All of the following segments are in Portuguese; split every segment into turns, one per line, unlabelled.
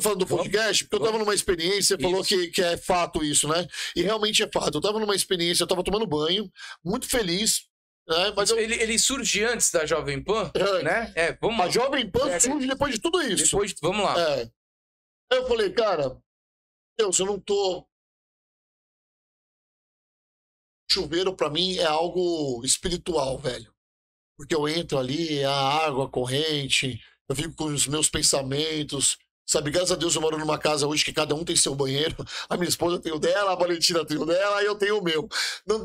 falando do podcast, porque eu tava numa experiência, você falou que é fato isso, né? E realmente é fato. Eu tava numa experiência, eu tava tomando banho, muito feliz, né? Mas
ele surge antes da Jovem Pan, né? Vamos lá.
A Jovem Pan surge depois de tudo isso.
Vamos lá.
Aí eu falei, cara, Deus, eu não tô... Chuveiro, pra mim, é algo espiritual, velho. Porque eu entro ali, a água corrente, eu fico com os meus pensamentos, sabe? Graças a Deus eu moro numa casa hoje que cada um tem seu banheiro. A minha esposa tem o dela, a Valentina tem o dela, e eu tenho o meu.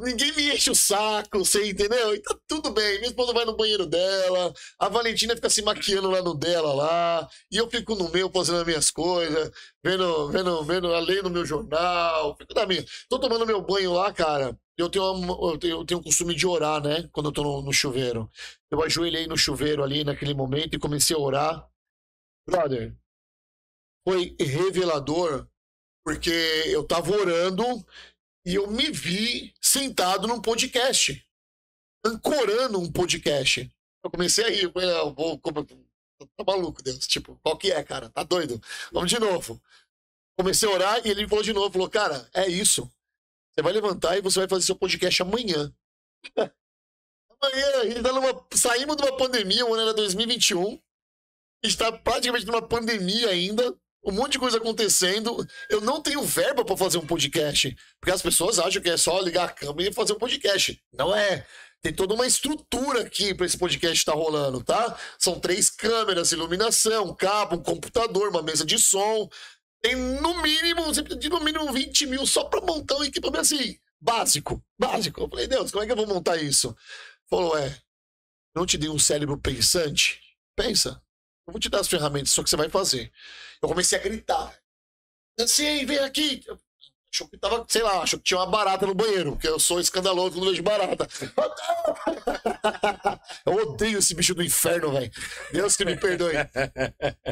Ninguém me enche o saco, você entendeu? E tá tudo bem. Minha esposa vai no banheiro dela, a Valentina fica se maquiando lá no dela lá, e eu fico no meu fazendo as minhas coisas, lendo meu jornal, fico na minha. Tô tomando meu banho lá, cara. Eu tenho o costume de orar, né? Quando eu tô no chuveiro. Eu ajoelhei no chuveiro ali naquele momento e comecei a orar. Brother, foi revelador, porque eu tava orando e eu me vi sentado num podcast, ancorando um podcast. Eu comecei a rir, eu falei, tá maluco, Deus? Tipo, qual que é, cara? Tá doido? Vamos de novo. Comecei a orar e ele falou de novo, falou, cara, é isso. Você vai levantar e você vai fazer seu podcast amanhã. Amanhã, a gente saímos de uma pandemia, o ano era 2021. A gente está praticamente numa pandemia ainda. Um monte de coisa acontecendo. Eu não tenho verba para fazer um podcast. Porque as pessoas acham que é só ligar a câmera e fazer um podcast. Não é. Tem toda uma estrutura aqui para esse podcast estar rolando, tá? São 3 câmeras, iluminação, um cabo, um computador, uma mesa de som. Tem no mínimo 20 mil só pra montar um equipamento assim, básico. Eu falei, Deus, como é que eu vou montar isso? Falou, não te dei um cérebro pensante? Pensa. Eu vou te dar as ferramentas, só que você vai fazer. Eu comecei a gritar. Assim, vem aqui. Achou que tava, sei lá, achou que tinha uma barata no banheiro, porque eu sou escandaloso, não vejo barata. Eu odeio esse bicho do inferno, velho. Deus que me perdoe.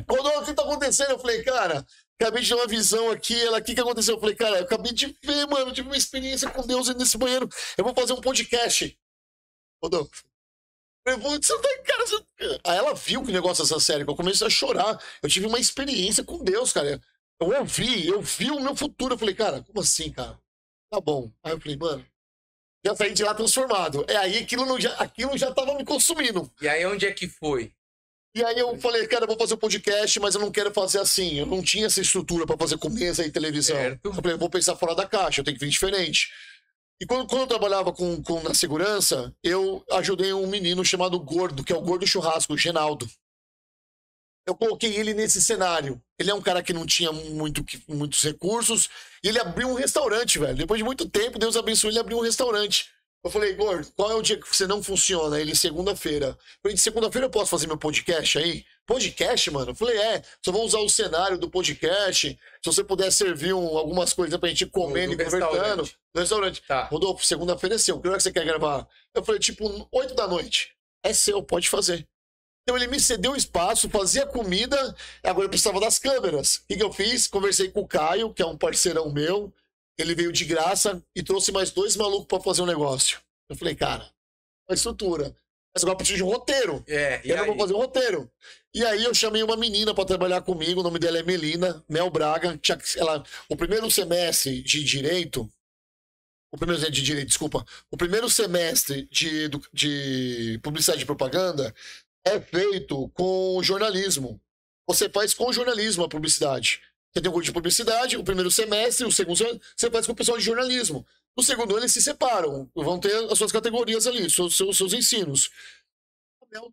O que tá acontecendo? Eu falei, cara, acabei de ter uma visão aqui, o que aconteceu? Eu falei, cara, eu acabei de ver, mano, eu tive uma experiência com Deus nesse banheiro. Eu vou fazer um podcast. Rodolfo. Aí ela viu que o negócio dessa série, que eu comecei a chorar. Eu tive uma experiência com Deus, cara. Eu vi o meu futuro. Eu falei, cara, como assim, cara? Tá bom. Aí eu falei, mano, já saí de lá transformado. Aí aquilo já tava me consumindo.
E aí onde é que foi?
E aí eu falei, cara, eu vou fazer um podcast, mas eu não quero fazer assim. Eu não tinha essa estrutura pra fazer com mesa e televisão.
Certo.
Eu falei, eu vou pensar fora da caixa, eu tenho que vir diferente. E quando eu trabalhava na segurança, eu ajudei um menino chamado Gordo, que é o Gordo Churrasco, o Genaldo. Eu coloquei ele nesse cenário. Ele é um cara que não tinha muitos recursos. E ele abriu um restaurante, velho. Depois de muito tempo, Deus abençoou, ele abriu um restaurante. Eu falei, Gordo, qual é o dia que você não funciona? Ele, segunda-feira. Eu falei, de segunda-feira eu posso fazer meu podcast aí? Podcast, mano? Eu falei, só vou usar o cenário do podcast. Se você puder servir algumas coisas pra gente comer e conversando. No restaurante.
Tá.
Rodolfo, segunda-feira é seu. Que hora que você quer gravar? Eu falei, tipo, 8 da noite. É seu, pode fazer. Então ele me cedeu espaço, fazia comida, agora eu precisava das câmeras. O que eu fiz? Conversei com o Caio, que é um parceirão meu, ele veio de graça e trouxe mais 2 malucos pra fazer um negócio. Eu falei, cara, a estrutura. Mas agora eu preciso de um roteiro. Eu vou fazer um roteiro. E aí eu chamei uma menina pra trabalhar comigo, o nome dela é Melina, Mel Braga. O primeiro semestre de Direito, o primeiro semestre de Publicidade e Propaganda é feito com jornalismo. Você faz com jornalismo a publicidade. Você tem um curso de publicidade, o primeiro semestre, o segundo semestre, você faz com o pessoal de jornalismo. No segundo ano, eles se separam. Vão ter as suas categorias ali, seus ensinos. A Mel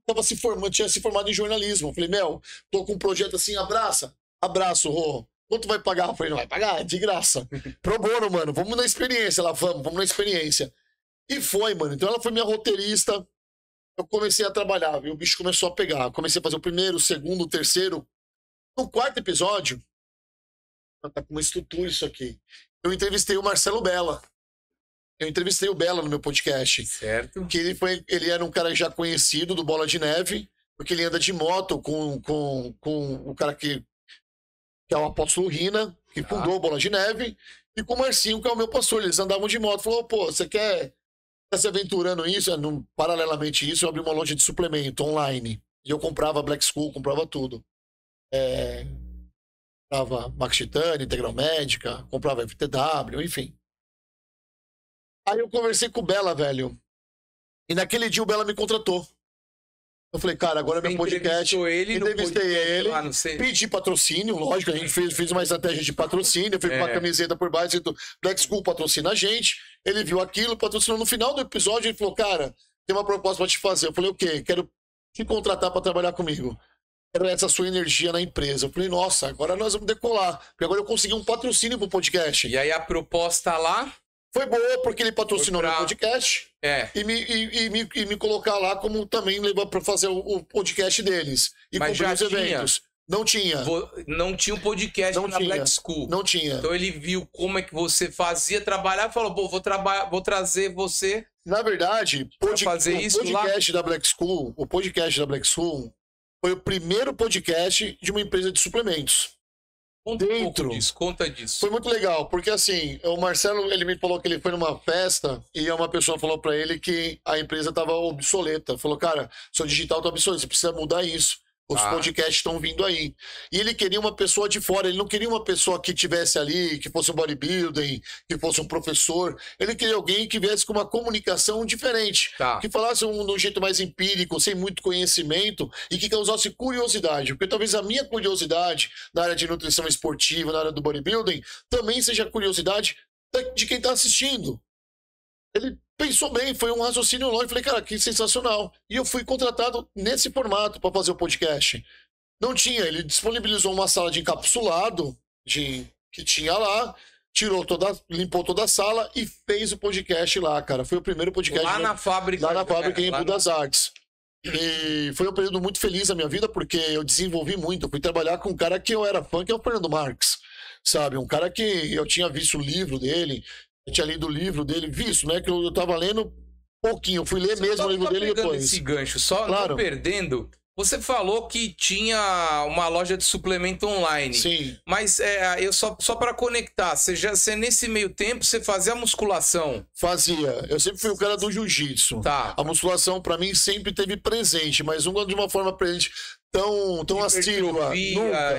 tinha se formado em jornalismo. Eu falei, Mel, tô com um projeto assim, abraça. Abraço, Rô. Quanto vai pagar? Eu falei, não vai pagar, é de graça. Pro bono, mano, vamos na experiência. Ela, vamos na experiência. E foi, mano. Então ela foi minha roteirista. Eu comecei a trabalhar, viu? O bicho começou a pegar. Eu comecei a fazer o primeiro, o segundo, o terceiro. No 4º episódio, tá com uma estrutura isso aqui. Eu entrevistei o Marcelo Bella. Eu entrevistei o Bella no meu podcast.
Certo.
Que ele era um cara já conhecido do Bola de Neve, porque ele anda de moto com o cara que é o Apóstolo Rina, que fundou o Bola de Neve, e com o Marcinho, que é o meu pastor. Eles andavam de moto. Falou, pô, você quer... Tá se aventurando isso, paralelamente a isso, eu abri uma loja de suplemento online. E eu comprava Black School, comprava tudo. Comprava Max Titânia, Integral Médica, comprava FTW, enfim. Aí eu conversei com o Bela, velho. E naquele dia o Bela me contratou. Eu falei, cara, agora é meu podcast. Entrevistei ele, pedi patrocínio, lógico, a gente fez uma estratégia de patrocínio, eu fiz uma camiseta por baixo, Black School patrocina a gente, ele viu aquilo, patrocinou. No final do episódio, ele falou, cara, tem uma proposta pra te fazer. Eu falei, o quê? Quero te contratar pra trabalhar comigo. Quero essa sua energia na empresa. Eu falei, nossa, agora nós vamos decolar. Porque agora eu consegui um patrocínio pro podcast.
E aí a proposta lá...
Foi boa, porque ele patrocinou meu podcast e me colocar lá como também levou para fazer o podcast deles. E
mas já
os eventos. Não tinha.
Não tinha um podcast na Black School.
Não tinha.
Então ele viu como é que você fazia trabalhar e falou, pô, vou trazer você.
Na verdade, o podcast da Black School foi o primeiro podcast de uma empresa de suplementos.
Conta disso.
Foi muito legal, porque assim, o Marcelo, ele me falou que ele foi numa festa e uma pessoa falou pra ele que a empresa tava obsoleta. Falou, cara, seu digital tá obsoleto, você precisa mudar isso. Os podcasts estão vindo aí. E ele queria uma pessoa de fora, ele não queria uma pessoa que tivesse ali, que fosse um bodybuilding, que fosse um professor. Ele queria alguém que viesse com uma comunicação diferente. Que falasse de um jeito mais empírico, sem muito conhecimento, e que causasse curiosidade. Porque talvez a minha curiosidade na área de nutrição esportiva, na área do bodybuilding, também seja curiosidade de quem está assistindo. Ele pensou bem, foi um raciocínio longo. Eu falei, cara, que sensacional. E eu fui contratado nesse formato para fazer o podcast. Não tinha, ele disponibilizou uma sala de encapsulado que tinha lá, limpou toda a sala e fez o podcast lá, cara. Foi o primeiro podcast
lá na fábrica
em Embu das Artes. E foi um período muito feliz na minha vida, porque eu desenvolvi muito. Eu fui trabalhar com um cara que eu era fã, que é o Fernando Marques, sabe? Um cara que eu tinha visto o livro dele. Eu tinha lido o livro dele, visto, né? Que eu tava lendo pouquinho. Eu fui ler mesmo o livro dele depois.
Esse gancho, só não perdendo. Você falou que tinha uma loja de suplemento online.
Sim.
Mas eu só para conectar, você nesse meio tempo, você fazia a musculação?
Fazia. Eu sempre fui o cara do jiu-jitsu. A musculação, para mim, sempre teve presente, mas não de uma forma presente tão assídua.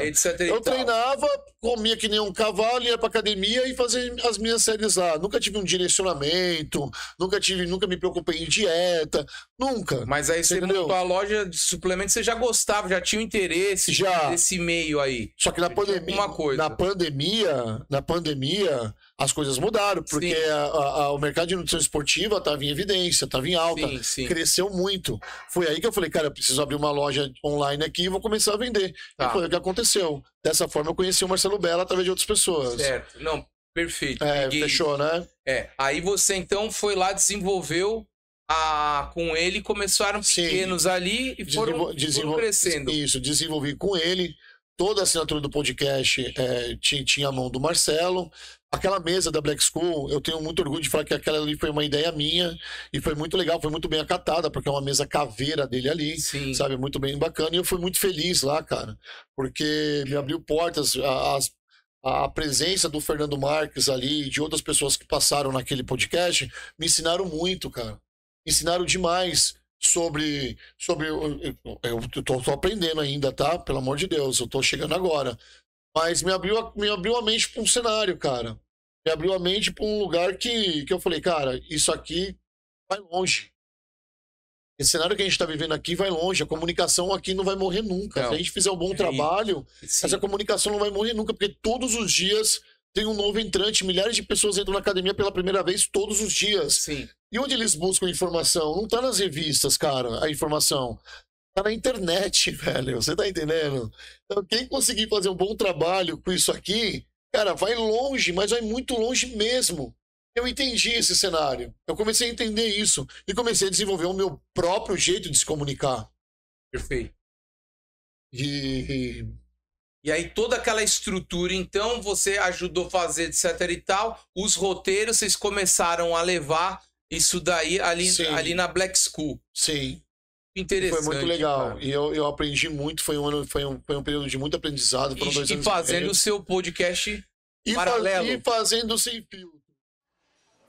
Etc.
Eu treinava, comia que nem um cavalo, ia pra academia e fazia as minhas séries lá. Nunca tive um direcionamento, nunca me preocupei em dieta, nunca.
Mas aí você montou a loja de suplementos, você já gostava, já tinha um interesse nesse meio aí.
Só que na pandemia, as coisas mudaram, porque o mercado de nutrição esportiva estava em evidência, estava em alta, cresceu muito. Foi aí que eu falei, cara, eu preciso abrir uma loja online aqui e vou começar a vender. E foi o que aconteceu. Dessa forma eu conheci o Marcelo Bella através de outras pessoas.
Certo, não, perfeito.
Fechou, né?
Aí você então foi lá, desenvolveu com ele, começaram pequenos ali e foram crescendo.
Isso, desenvolvi com ele. Toda a assinatura do podcast tinha a mão do Marcelo. Aquela mesa da Black School, eu tenho muito orgulho de falar que aquela ali foi uma ideia minha e foi muito legal, foi muito bem acatada, porque é uma mesa caveira dele ali, sabe? Muito bem bacana. E eu fui muito feliz lá, cara, porque me abriu portas, a presença do Fernando Marques ali e de outras pessoas que passaram naquele podcast me ensinaram muito, cara. Me ensinaram demais sobre eu tô aprendendo ainda, tá? Pelo amor de Deus, eu tô chegando agora. Mas me abriu a mente para um cenário, cara. Me abriu a mente para um lugar que eu falei, cara, isso aqui vai longe. Esse cenário que a gente está vivendo aqui vai longe. A comunicação aqui não vai morrer nunca. Se a gente fizer um bom trabalho, essa comunicação não vai morrer nunca, porque todos os dias tem um novo entrante. Milhares de pessoas entram na academia pela primeira vez todos os dias. E onde eles buscam informação? Não tá nas revistas, cara, a informação. Tá na internet, velho. Você tá entendendo? Então, quem conseguir fazer um bom trabalho com isso aqui, cara, vai longe, mas vai muito longe mesmo. Eu entendi esse cenário. Eu comecei a entender isso. E comecei a desenvolver o meu próprio jeito de se comunicar.
Perfeito.
E
aí toda aquela estrutura, então, você ajudou a fazer, etc e tal. Os roteiros, vocês começaram a levar isso daí ali na Black School.
Sim.
Interessante.
Foi muito legal.
Cara.
E eu aprendi muito. Foi um período de muito aprendizado. Foram 2 anos
e fazendo o seu podcast paralelo.
E fazendo sem filtro.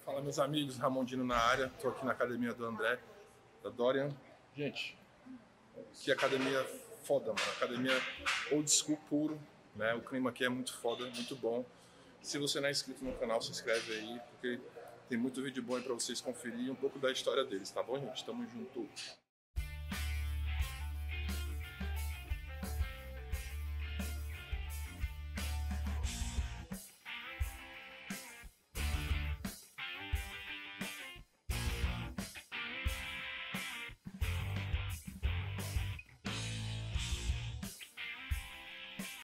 Fala, meus amigos. Ramondino na área. Tô aqui na academia do André, da Dorian. Gente, que academia foda, mano. Academia old school puro. né? O clima aqui é muito foda, muito bom. Se você não é inscrito no canal, se inscreve aí, porque tem muito vídeo bom aí pra vocês conferirem um pouco da história deles, tá bom, gente? Tamo junto.